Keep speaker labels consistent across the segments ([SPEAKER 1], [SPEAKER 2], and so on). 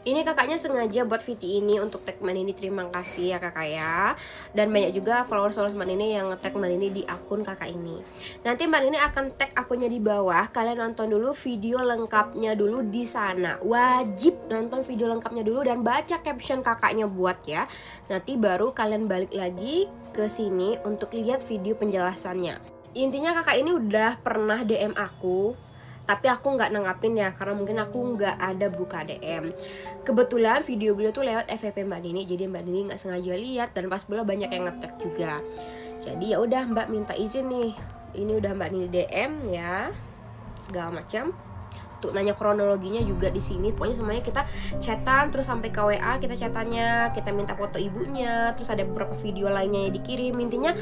[SPEAKER 1] Ini kakaknya sengaja buat video ini untuk tag Mbak Nini, terima kasih ya kakak ya. Dan banyak juga followers Mbak Nini yang nge-tag Mbak Nini di akun kakak ini. Nanti Mbak Nini akan tag akunnya di bawah. Kalian nonton dulu video lengkapnya dulu di sana. Wajib nonton video lengkapnya dulu dan baca caption kakaknya buat ya. Nanti baru kalian balik lagi ke sini untuk lihat video penjelasannya. Intinya kakak ini udah pernah DM aku, tapi aku nggak nanggapin ya, karena mungkin aku nggak ada buka DM. Kebetulan video beliau tuh lewat FYP Mbak Nini, jadi Mbak Nini nggak sengaja lihat, dan pas beliau banyak yang nge-tag juga. Jadi ya udah Mbak minta izin nih, ini udah Mbak Nini DM ya, segala macam. Untuk nanya kronologinya juga di sini, pokoknya semuanya kita chatan terus sampai ke WA, kita chatannya, kita minta foto ibunya, terus ada beberapa video lainnya yang dikirim. Intinya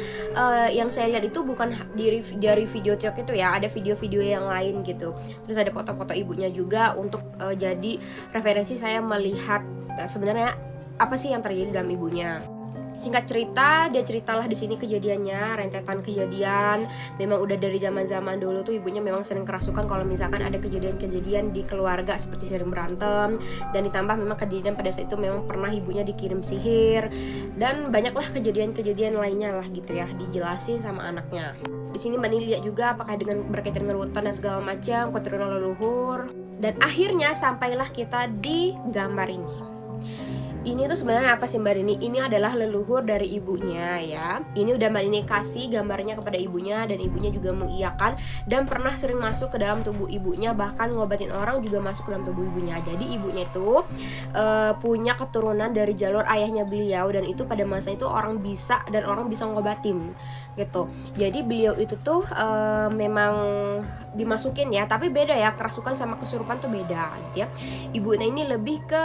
[SPEAKER 1] yang saya lihat itu bukan dari video TikTok itu ya, ada video-video yang lain gitu. Terus ada foto-foto ibunya juga untuk jadi referensi saya melihat sebenarnya apa sih yang terjadi dalam ibunya. Singkat cerita, dia ceritalah di sini kejadiannya, rentetan kejadian. Memang udah dari zaman-zaman dulu tuh ibunya memang sering kerasukan kalau misalkan ada kejadian-kejadian di keluarga seperti sering berantem, dan ditambah memang kejadian pada saat itu memang pernah ibunya dikirim sihir, dan banyaklah kejadian-kejadian lainnya lah gitu ya, dijelasin sama anaknya. Di sini Mbak Nini lihat juga apakah dengan berkaitan dengan hutan dan segala macam, keturunan leluhur, dan akhirnya sampailah kita di gambar ini. Ini tuh sebenarnya apa sih Mbak Nini? Ini adalah leluhur dari ibunya ya. Ini udah Mbak Nini kasih gambarnya kepada ibunya, dan ibunya juga mengiyakan dan pernah sering masuk ke dalam tubuh ibunya, bahkan ngobatin orang juga masuk ke dalam tubuh ibunya. Jadi ibunya itu punya keturunan dari jalur ayahnya beliau, dan itu pada masa itu orang bisa ngobatin gitu. Jadi beliau itu tuh memang dimasukin ya, tapi beda ya, kerasukan sama kesurupan tuh beda gitu ya. Ibunya ini lebih ke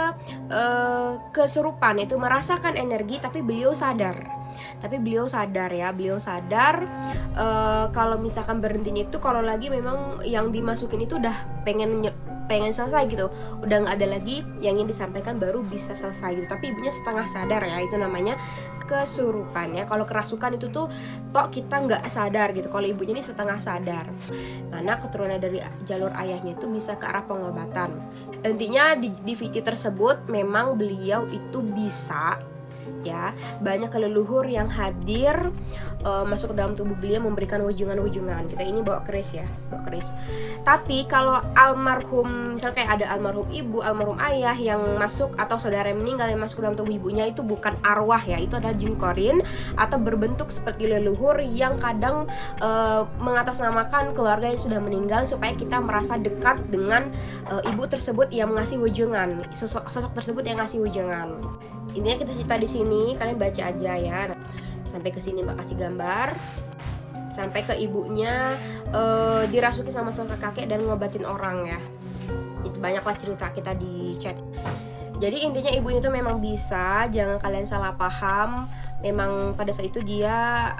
[SPEAKER 1] kesurupan, itu merasakan energi, tapi beliau sadar ya, beliau sadar kalau misalkan berhentinya itu kalau lagi memang yang dimasukin itu udah pengen selesai gitu, udah nggak ada lagi yang ingin disampaikan, baru bisa selesai gitu. Tapi ibunya setengah sadar ya, itu namanya kesurupan ya. Kalau kerasukan itu tuh kita nggak sadar gitu, kalau ibunya ini setengah sadar, karena keturunan dari jalur ayahnya itu bisa ke arah pengobatan. Intinya di video tersebut memang beliau itu bisa ya, banyak leluhur yang hadir masuk ke dalam tubuh beliau, memberikan wujungan-wujungan. Kita ini bawa keris ya, bawa keris. Tapi kalau almarhum, misalnya kayak ada almarhum ibu, almarhum ayah yang masuk, atau saudara yang meninggal yang masuk ke dalam tubuh ibunya, itu bukan arwah ya, itu adalah jin korin atau berbentuk seperti leluhur yang kadang mengatasnamakan keluarga yang sudah meninggal supaya kita merasa dekat dengan ibu tersebut yang ngasih wujungan, sosok tersebut yang ngasih wujungan. Intinya kita cerita di sini, kalian baca aja ya. Sampai ke sini Mbak kasih gambar. Sampai ke ibunya dirasuki sama sosok kakek dan ngobatin orang ya. Itu banyaklah cerita kita di chat. Jadi intinya ibunya itu memang bisa, jangan kalian salah paham. Memang pada saat itu dia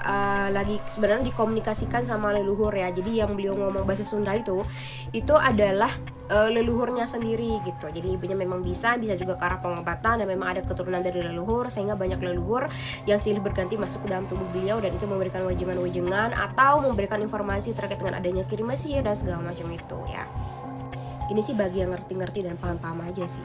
[SPEAKER 1] lagi sebenarnya dikomunikasikan sama leluhur ya. Jadi yang beliau ngomong bahasa Sunda itu adalah leluhurnya sendiri gitu. Jadi ibunya memang bisa juga ke arah pengobatan, dan memang ada keturunan dari leluhur, sehingga banyak leluhur yang silih berganti masuk ke dalam tubuh beliau, dan itu memberikan wujungan-wujungan atau memberikan informasi terkait dengan adanya kirim sihir dan segala macam itu ya. Ini sih bagi yang ngerti-ngerti dan paham-paham aja sih.